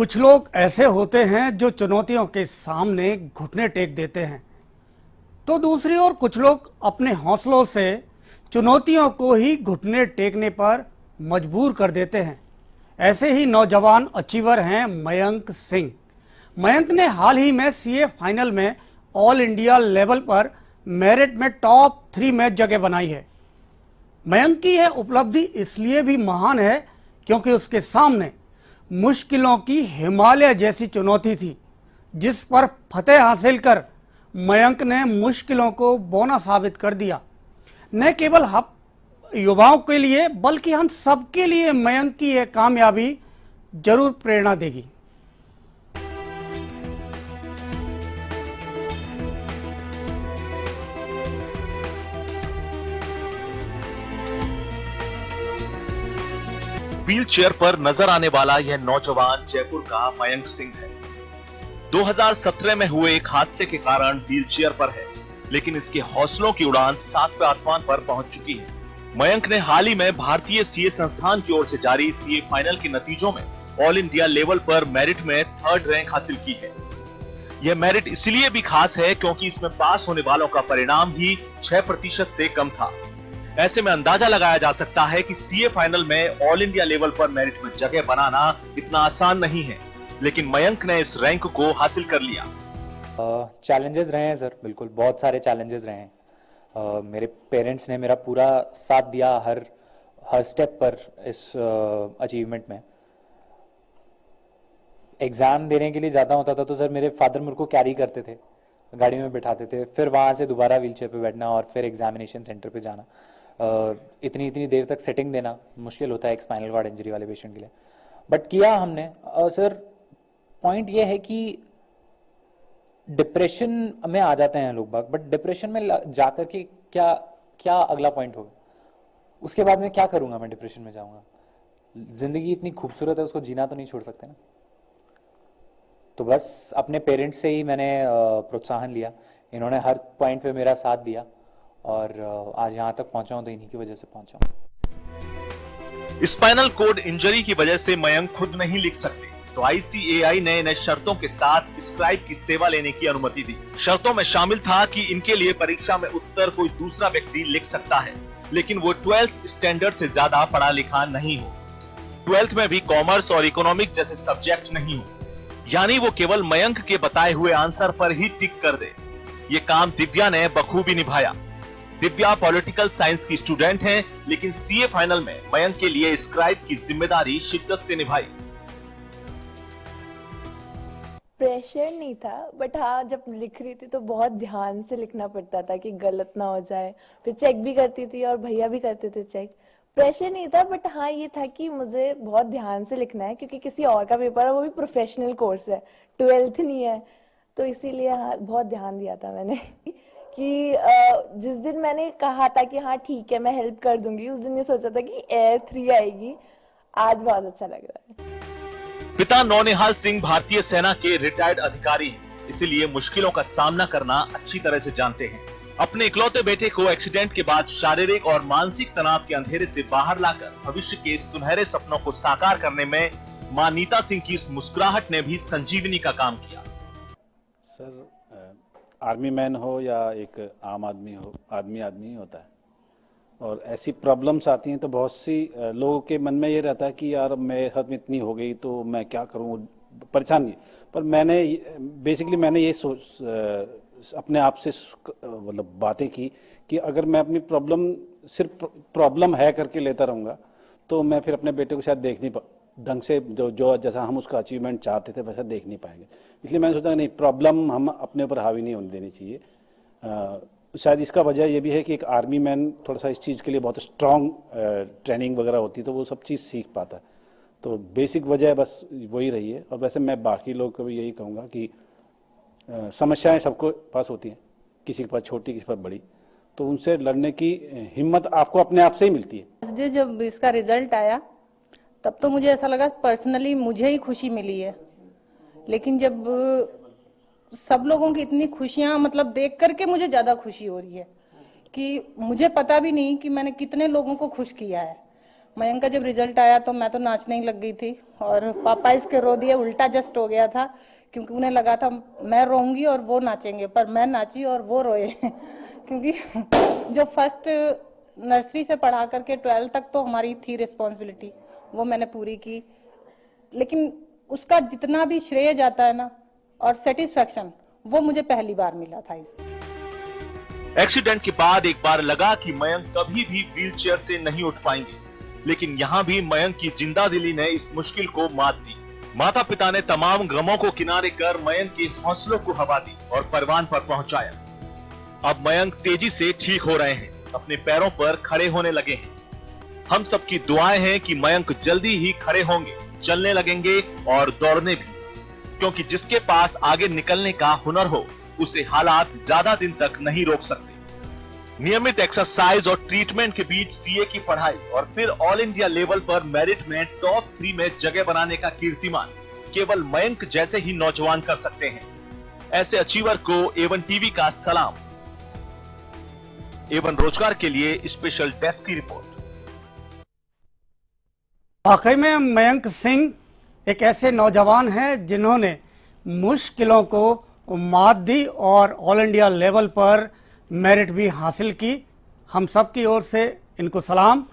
कुछ लोग ऐसे होते हैं जो चुनौतियों के सामने घुटने टेक देते हैं, तो दूसरी ओर कुछ लोग अपने हौसलों से चुनौतियों को ही घुटने टेकने पर मजबूर कर देते हैं। ऐसे ही नौजवान अचीवर हैं मयंक सिंह। मयंक ने हाल ही में सीए फाइनल में ऑल इंडिया लेवल पर मेरिट में टॉप 3 में जगह बनाई है। मयंक की यह उपलब्धि इसलिए भी महान है क्योंकि उसके सामने मुश्किलों की हिमालय जैसी चुनौती थी, जिस पर फतेह हासिल कर मयंक ने मुश्किलों को बौना साबित कर दिया। न केवल हम युवाओं के लिए बल्कि हम सबके लिए मयंक की यह कामयाबी जरूर प्रेरणा देगी। व्हील चेयर पर नजर आने वाला यह नौजवान जयपुर का मयंक सिंह है। 2017 में हुए एक हादसे के कारण व्हील चेयर पर है, लेकिन इसके हौसलों की उड़ान 7वें आसमान पर पहुंच चुकी है। मयंक ने हाल ही में भारतीय सीए संस्थान की ओर से जारी सीए फाइनल के नतीजों में ऑल इंडिया लेवल पर मेरिट में 3rd रैंक हासिल की है। यह मेरिट इसलिए भी खास है क्योंकि इसमें पास होने वालों का परिणाम ही 6% से कम था। ऐसे में अंदाजा लगाया जा सकता है कि सीए फाइनल में ऑल इंडिया लेवल पर मेरिट में जगह बनाना इतना आसान नहीं है, लेकिन मयंक ने इस रैंक को हासिल कर लिया। चैलेंजेस रहे हैं सर, बिल्कुल बहुत सारे चैलेंजेस रहे हैं। मेरे पेरेंट्स ने मेरा पूरा साथ दिया हर स्टेप पर इस अचीवमेंट में। एग्जाम देने के लिए जाता होता था तो सर मेरे फादर मेरे को कैरी करते थे, गाड़ी में बिठाते थे, फिर वहाँ से दोबारा व्हीलचेयर पे बैठना और फिर एग्जामिनेशन सेंटर पे जाना। इतनी देर तक सेटिंग देना मुश्किल होता है एक स्पाइनल कॉर्ड इंजरी वाले पेशेंट के लिए, बट किया हमने। सर पॉइंट ये है कि डिप्रेशन में आ जाते हैं लोग बाग, बट डिप्रेशन में जाकर के क्या अगला पॉइंट होगा, उसके बाद में क्या करूंगा? मैं डिप्रेशन में जाऊंगा? जिंदगी इतनी खूबसूरत है, उसको जीना तो नहीं छोड़ सकते ना। तो बस अपने पेरेंट्स से ही मैंने प्रोत्साहन लिया, इन्होंने हर पॉइंट पे मेरा साथ दिया और आज यहाँ तक पहुंचा हूं तो इन्हीं की वजह से पहुंचा हूं। स्पाइनल कॉर्ड इंजरी की वजह से मयंक खुद नहीं लिख सकते, तो आईसीएआई ने इन्हें शर्तों के साथ स्क्राइब की सेवा लेने की अनुमति दी। शर्तों में शामिल था कि इनके लिए परीक्षा में उत्तर कोई दूसरा व्यक्ति लिख सकता है, लेकिन वो 12th स्टैंडर्ड से ज्यादा पढ़ा लिखा नहीं हो। 12th में भी कॉमर्स और इकोनॉमिक्स जैसे सब्जेक्ट नहीं हो, यानी वो केवल मयंक के बताए हुए आंसर पर ही टिक कर दे। ये काम दिव्या ने बखूबी निभाया। दिव्या पॉलिटिकल साइंस की स्टूडेंट हैं, लेकिन सीए फाइनल में मयंक के लिए स्क्राइब की जिम्मेदारी शिद्दत से निभाई। प्रेशर नहीं था, बट हाँ जब लिख रही थी तो बहुत ध्यान से लिखना पड़ता था कि गलत ना हो जाए। फिर चेक भी करती थी और भैया भी करते थे चेक। प्रेशर नहीं था, बट हाँ ये था कि मुझे बहुत ध्यान से लिखना है क्योंकि किसी और का पेपर है, वो भी प्रोफेशनल कोर्स है, 12th नहीं है, तो इसीलिए हाँ बहुत ध्यान दिया था मैंने कि जिस दिन मैंने कहा था कि हाँ ठीक है मैं हेल्प कर दूंगी, उस दिन ये सोचा था कि एयर 3 आएगी। आज बहुत अच्छा लग रहा है। पिता नौनिहाल सिंह भारतीय सेना के रिटायर्ड अधिकारी हैं, इसीलिए मुश्किलों का सामना करना अच्छी तरह से जानते हैं। अपने इकलौते बेटे को एक्सीडेंट के बाद शारीरिक और मानसिक तनाव के अंधेरे से बाहर लाकर भविष्य के सुनहरे सपनों को साकार करने में मां नीता सिंह की इस मुस्कुराहट ने भी संजीवनी का काम किया। सर आर्मी मैन हो या एक आम आदमी हो, आदमी ही होता है, और ऐसी प्रॉब्लम्स आती हैं तो बहुत सी लोगों के मन में ये रहता है कि यार मेरे साथ में इतनी हो गई तो मैं क्या करूं, परेशानी। पर मैंने ये अपने आप से मतलब बातें की कि अगर मैं अपनी प्रॉब्लम सिर्फ प्रॉब्लम है करके लेता रहूँगा तो मैं फिर अपने बेटे को शायद देख नहीं ढंग से जो जैसा हम उसका अचीवमेंट चाहते थे वैसा देख नहीं पाएंगे। इसलिए मैंने सोचा नहीं, प्रॉब्लम हम अपने ऊपर हावी नहीं होने देनी चाहिए। शायद इसका वजह ये भी है कि एक आर्मी मैन थोड़ा सा इस चीज़ के लिए बहुत स्ट्रॉन्ग ट्रेनिंग वगैरह होती है तो वो सब चीज़ सीख पाता है। तो बेसिक वजह बस वही रही है। और वैसे मैं बाकी लोग को भी यही कहूँगा कि समस्याएं सबको पास होती हैं, किसी के पास छोटी किसी के पास बड़ी, तो उनसे लड़ने की हिम्मत आपको अपने आप से ही मिलती है। जब इसका रिजल्ट आया तब तो मुझे ऐसा लगा पर्सनली मुझे ही खुशी मिली है, लेकिन जब सब लोगों की इतनी खुशियां मतलब देख करके मुझे ज्यादा खुशी हो रही है कि मुझे पता भी नहीं कि मैंने कितने लोगों को खुश किया है। मयंक का जब रिजल्ट आया तो मैं तो नाचने ही लग गई थी और पापा इसके रो दिए, उल्टा जस्ट हो गया था क्योंकि उन्हें लगा था मैं रोऊंगी और वो नाचेंगे, पर मैं नाची और वो रोए क्योंकि जो फर्स्ट नर्सरी से पढ़ा करके 12 तक तो हमारी थी रिस्पॉन्सिबिलिटी, वो मैंने पूरी की, लेकिन उसका जितना भी श्रेय जाता है ना और सेटिस्फेक्शन वो मुझे पहली बार मिला था इस एक्सीडेंट के बाद एक बार लगा कि मयंक कभी भी व्हीलचेयर से नहीं उठ पाएंगे, लेकिन यहाँ भी मयंक की जिंदादिली ने इस मुश्किल को मात दी। माता पिता ने तमाम गमों को किनारे कर मयंक के हौसलों को हवा दी और परवान पर पहुंचाया। अब मयंक तेजी से ठीक हो रहे हैं, अपने पैरों पर खड़े होने लगे हैं। हम सबकी दुआएं हैं कि मयंक जल्दी ही खड़े होंगे, चलने लगेंगे और दौड़ने भी, क्योंकि जिसके पास आगे निकलने का हुनर हो उसे हालात ज्यादा दिन तक नहीं रोक सकते। नियमित एक्सरसाइज और ट्रीटमेंट के बीच सीए की पढ़ाई और फिर ऑल इंडिया लेवल पर मेरिट में टॉप 3 में जगह बनाने का कीर्तिमान केवल मयंक जैसे ही नौजवान कर सकते हैं। ऐसे अचीवर को A1 टीवी का सलाम। A1 रोजगार के लिए स्पेशल डेस्क की रिपोर्ट। वाकई में मयंक सिंह एक ऐसे नौजवान हैं जिन्होंने मुश्किलों को मात दी और ऑल इंडिया लेवल पर मेरिट भी हासिल की। हम सब की ओर से इनको सलाम।